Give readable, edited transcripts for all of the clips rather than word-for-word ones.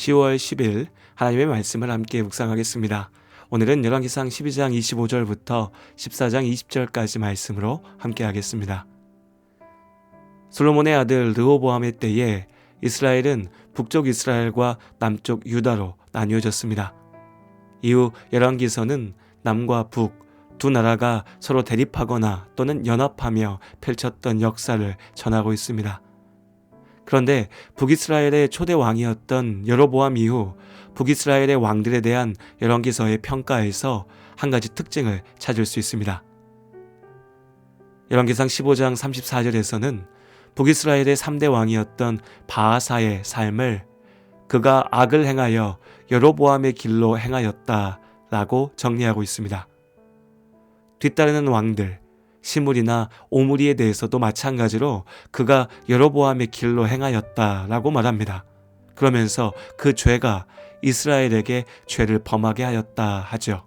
10월 10일 하나님의 말씀을 함께 묵상하겠습니다. 오늘은 열왕기상 12장 25절부터 14장 20절까지 말씀으로 함께 하겠습니다. 솔로몬의 아들 르호보암의 때에 이스라엘은 북쪽 이스라엘과 남쪽 유다로 나뉘어졌습니다. 이후 열왕기서는 남과 북 두 나라가 서로 대립하거나 또는 연합하며 펼쳤던 역사를 전하고 있습니다. 그런데 북이스라엘의 초대 왕이었던 여로보암 이후 북이스라엘의 왕들에 대한 열왕기서의 평가에서 한 가지 특징을 찾을 수 있습니다. 열왕기상 15장 34절에서는 북이스라엘의 3대 왕이었던 바하사의 삶을 그가 악을 행하여 여로보암의 길로 행하였다라고 정리하고 있습니다. 뒤따르는 왕들, 시므리나 오므리에 대해서도 마찬가지로 그가 여로보암의 길로 행하였다라고 말합니다. 그러면서 그 죄가 이스라엘에게 죄를 범하게 하였다 하죠.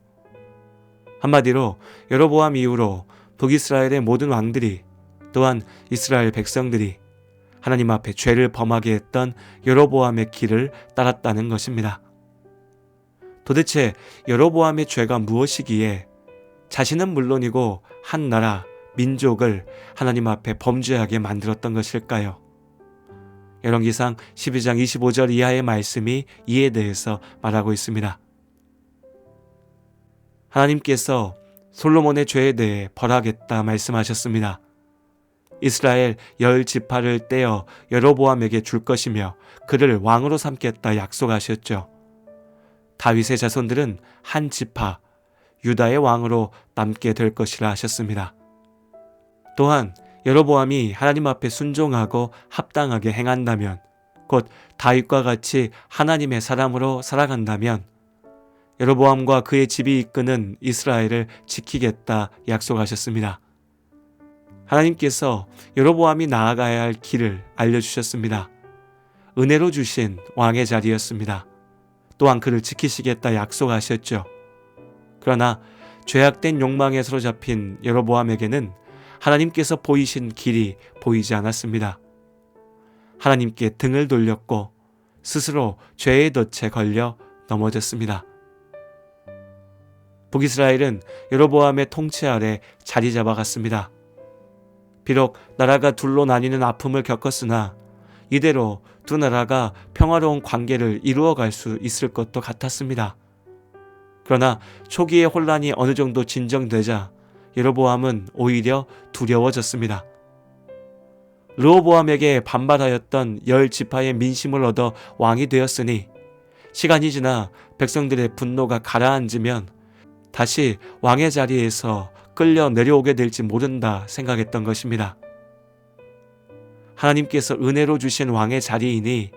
한마디로 여로보암 이후로 북이스라엘의 모든 왕들이 또한 이스라엘 백성들이 하나님 앞에 죄를 범하게 했던 여로보암의 길을 따랐다는 것입니다. 도대체 여로보암의 죄가 무엇이기에 자신은 물론이고 한 나라, 민족을 하나님 앞에 범죄하게 만들었던 것일까요? 열왕기상 12장 25절 이하의 말씀이 이에 대해서 말하고 있습니다. 하나님께서 솔로몬의 죄에 대해 벌하겠다 말씀하셨습니다. 이스라엘 10지파를 떼어 여로보암에게 줄 것이며 그를 왕으로 삼겠다 약속하셨죠. 다윗의 자손들은 한 지파, 유다의 왕으로 남게 될 것이라 하셨습니다. 또한 여로보암이 하나님 앞에 순종하고 합당하게 행한다면, 곧 다윗과 같이 하나님의 사람으로 살아간다면 여로보암과 그의 집이 이끄는 이스라엘을 지키겠다 약속하셨습니다. 하나님께서 여로보암이 나아가야 할 길을 알려주셨습니다. 은혜로 주신 왕의 자리였습니다. 또한 그를 지키시겠다 약속하셨죠. 그러나 죄악된 욕망에 사로잡힌 여로보암에게는 하나님께서 보이신 길이 보이지 않았습니다. 하나님께 등을 돌렸고 스스로 죄의 덫에 걸려 넘어졌습니다. 북이스라엘은 여로보암의 통치 아래 자리 잡아갔습니다. 비록 나라가 둘로 나뉘는 아픔을 겪었으나 이대로 두 나라가 평화로운 관계를 이루어갈 수 있을 것도 같았습니다. 그러나 초기의 혼란이 어느 정도 진정되자 여로보암은 오히려 두려워졌습니다. 르호보암에게 반발하였던 10지파의 민심을 얻어 왕이 되었으니 시간이 지나 백성들의 분노가 가라앉으면 다시 왕의 자리에서 끌려 내려오게 될지 모른다 생각했던 것입니다. 하나님께서 은혜로 주신 왕의 자리이니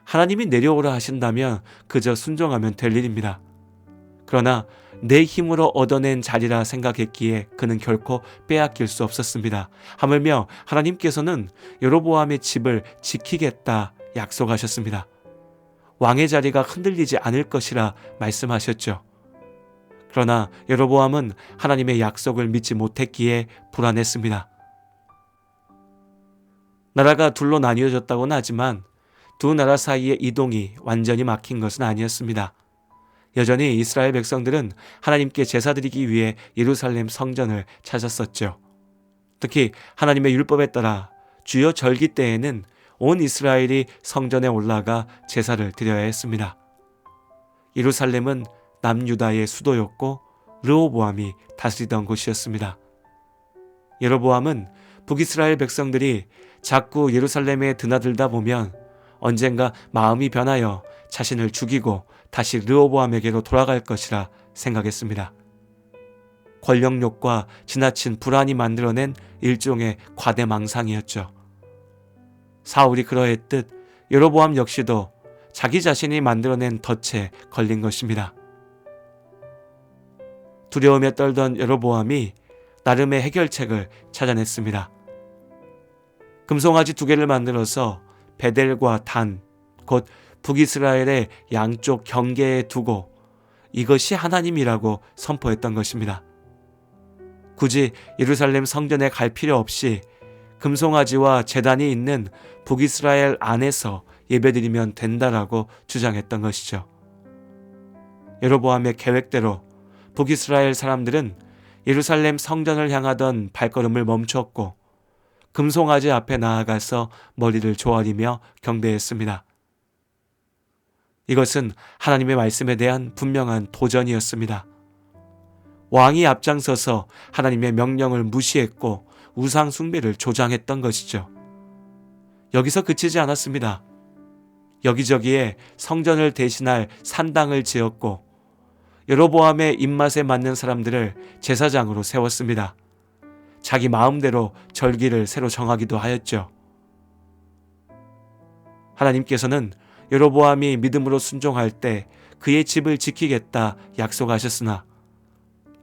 하나님이 내려오라 하신다면 그저 순종하면 될 일입니다. 그러나 내 힘으로 얻어낸 자리라 생각했기에 그는 결코 빼앗길 수 없었습니다. 하물며 하나님께서는 여로보암의 집을 지키겠다 약속하셨습니다. 왕의 자리가 흔들리지 않을 것이라 말씀하셨죠. 그러나 여로보암은 하나님의 약속을 믿지 못했기에 불안했습니다. 나라가 둘로 나뉘어졌다고는 하지만 두 나라 사이의 이동이 완전히 막힌 것은 아니었습니다. 여전히 이스라엘 백성들은 하나님께 제사드리기 위해 예루살렘 성전을 찾았었죠. 특히 하나님의 율법에 따라 주요 절기 때에는 온 이스라엘이 성전에 올라가 제사를 드려야 했습니다. 예루살렘은 남유다의 수도였고 르호보암이 다스리던 곳이었습니다. 여로보암은 북이스라엘 백성들이 자꾸 예루살렘에 드나들다 보면 언젠가 마음이 변하여 자신을 죽이고 다시 르호보암에게로 돌아갈 것이라 생각했습니다. 권력욕과 지나친 불안이 만들어낸 일종의 과대망상이었죠. 사울이 그러했듯 여로보암 역시도 자기 자신이 만들어낸 덫에 걸린 것입니다. 두려움에 떨던 여로보암이 나름의 해결책을 찾아냈습니다. 금송아지 2개를 만들어서 베델과 단, 곧 북이스라엘의 양쪽 경계에 두고 이것이 하나님이라고 선포했던 것입니다. 굳이 예루살렘 성전에 갈 필요 없이 금송아지와 제단이 있는 북이스라엘 안에서 예배드리면 된다라고 주장했던 것이죠. 여로보암의 계획대로 북이스라엘 사람들은 예루살렘 성전을 향하던 발걸음을 멈췄고 금송아지 앞에 나아가서 머리를 조아리며 경배했습니다. 이것은 하나님의 말씀에 대한 분명한 도전이었습니다. 왕이 앞장서서 하나님의 명령을 무시했고 우상 숭배를 조장했던 것이죠. 여기서 그치지 않았습니다. 여기저기에 성전을 대신할 산당을 지었고 여로보암의 입맛에 맞는 사람들을 제사장으로 세웠습니다. 자기 마음대로 절기를 새로 정하기도 하였죠. 하나님께서는 여로보암이 믿음으로 순종할 때 그의 집을 지키겠다 약속하셨으나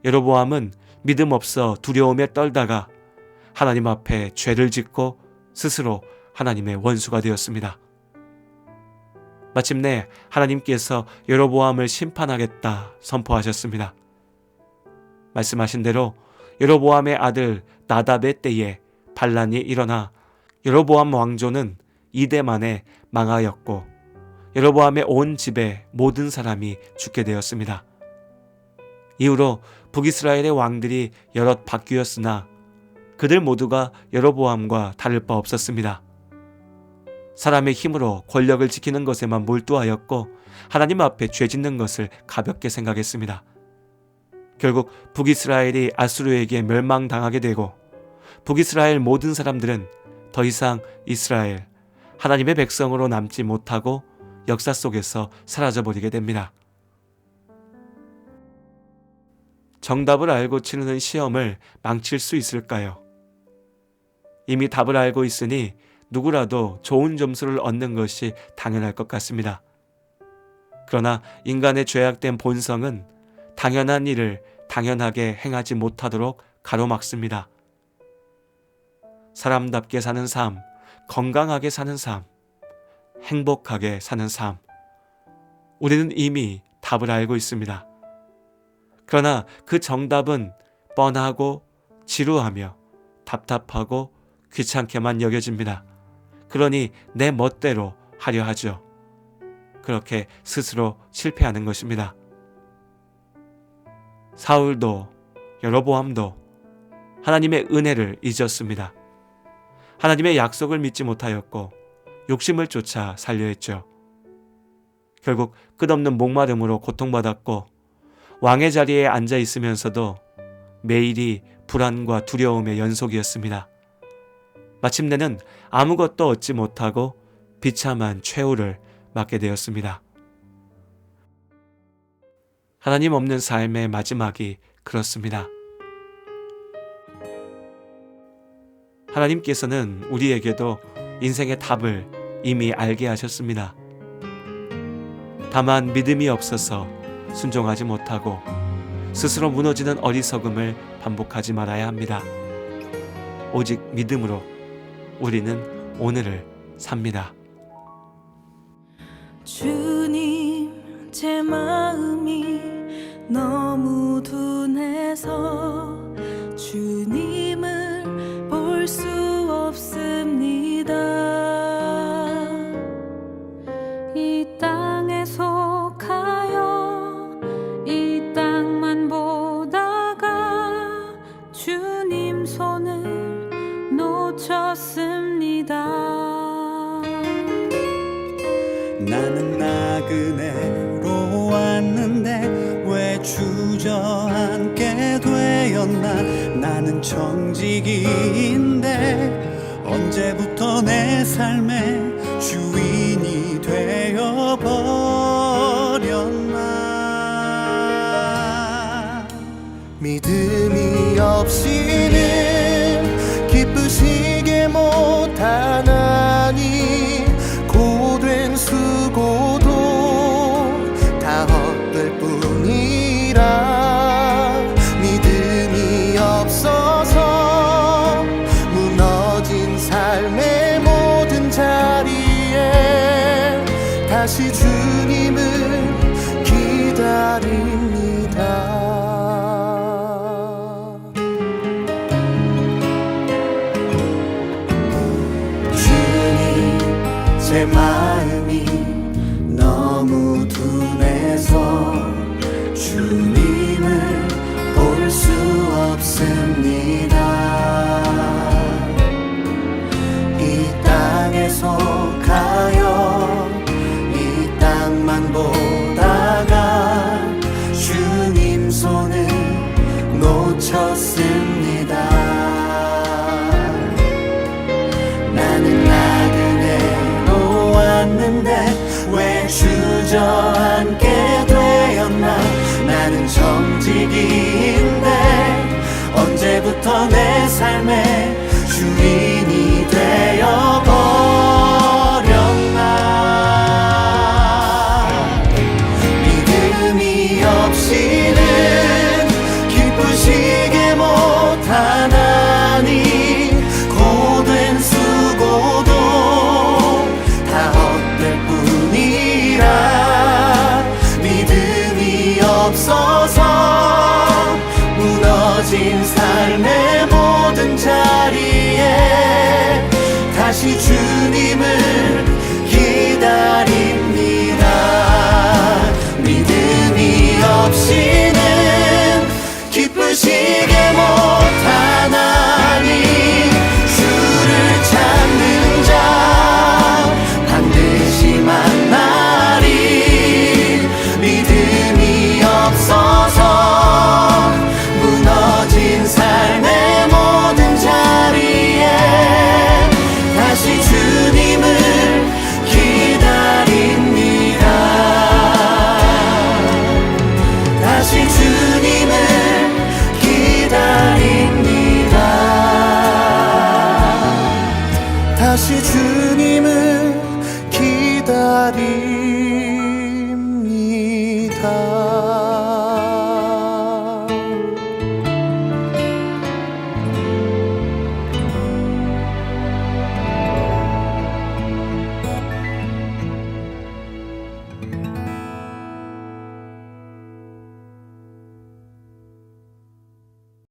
여로보암은 믿음 없어 두려움에 떨다가 하나님 앞에 죄를 짓고 스스로 하나님의 원수가 되었습니다. 마침내 하나님께서 여로보암을 심판하겠다 선포하셨습니다. 말씀하신 대로 여로보암의 아들 나답의 때에 반란이 일어나 여로보암 왕조는 이대 만에 망하였고 여로보암의 온 집의 모든 사람이 죽게 되었습니다. 이후로 북이스라엘의 왕들이 여럿 바뀌었으나 그들 모두가 여로보암과 다를 바 없었습니다. 사람의 힘으로 권력을 지키는 것에만 몰두하였고 하나님 앞에 죄 짓는 것을 가볍게 생각했습니다. 결국 북이스라엘이 아수르에게 멸망당하게 되고 북이스라엘 모든 사람들은 더 이상 이스라엘, 하나님의 백성으로 남지 못하고 역사 속에서 사라져버리게 됩니다. 정답을 알고 치르는 시험을 망칠 수 있을까요? 이미 답을 알고 있으니 누구라도 좋은 점수를 얻는 것이 당연할 것 같습니다. 그러나 인간의 죄악된 본성은 당연한 일을 당연하게 행하지 못하도록 가로막습니다. 사람답게 사는 삶, 건강하게 사는 삶, 행복하게 사는 삶. 우리는 이미 답을 알고 있습니다. 그러나 그 정답은 뻔하고 지루하며 답답하고 귀찮게만 여겨집니다. 그러니 내 멋대로 하려 하죠. 그렇게 스스로 실패하는 것입니다. 사울도 여로보암도 하나님의 은혜를 잊었습니다. 하나님의 약속을 믿지 못하였고 욕심을 쫓아 살려 했죠. 결국 끝없는 목마름으로 고통받았고 왕의 자리에 앉아 있으면서도 매일이 불안과 두려움의 연속이었습니다. 마침내는 아무것도 얻지 못하고 비참한 최후를 맞게 되었습니다. 하나님 없는 삶의 마지막이 그렇습니다. 하나님께서는 우리에게도 인생의 답을 이미 알게 하셨습니다. 다만 믿음이 없어서 순종하지 못하고 스스로 무너지는 어리석음을 반복하지 말아야 합니다. 오직 믿음으로 우리는 오늘을 삽니다. 주님, 제 마음이 너무 둔해서 주님을 볼 수 없습니다. 이 땅에 속하여 이 땅만 보다가 주님 손을 놓쳤습니다. 나는 나그네로 왔는데 왜 주저앉게 되었나. 나는 청지기인데 언제부터 내 삶의 주인이 되어버렸나. 믿음이 없이는 기쁘시게 못하나니 고된 수고도 다 헛될 뿐이라. 믿음이 없어서 무너진 삶의 모든 자리에 다시 주님을 기다립니다. 주님, 주님만 보다가 주님 손을 놓쳤습니다. 나는 나그네로 왔는데 왜 주저앉게 되었나. 나는 정직이인데 언제부터 내 삶의 주인이 되어버렸나. 믿음이 없이는 기쁘시게 못하나니 고된 수고도 다 헛될 뿐이라. 믿음이 없어서 무너진 삶의 모든 자리에 다시 주님을 기다립니다. 믿음이 없이는 기쁘시게 못하나니 주를 찾는 자 반드시 만나리. 믿음이 없어서 무너진 삶의 모든 자리에 다시 주님을 기다립니다. 다시 주님을 기다립니다. 다시 주님을 기다립니다.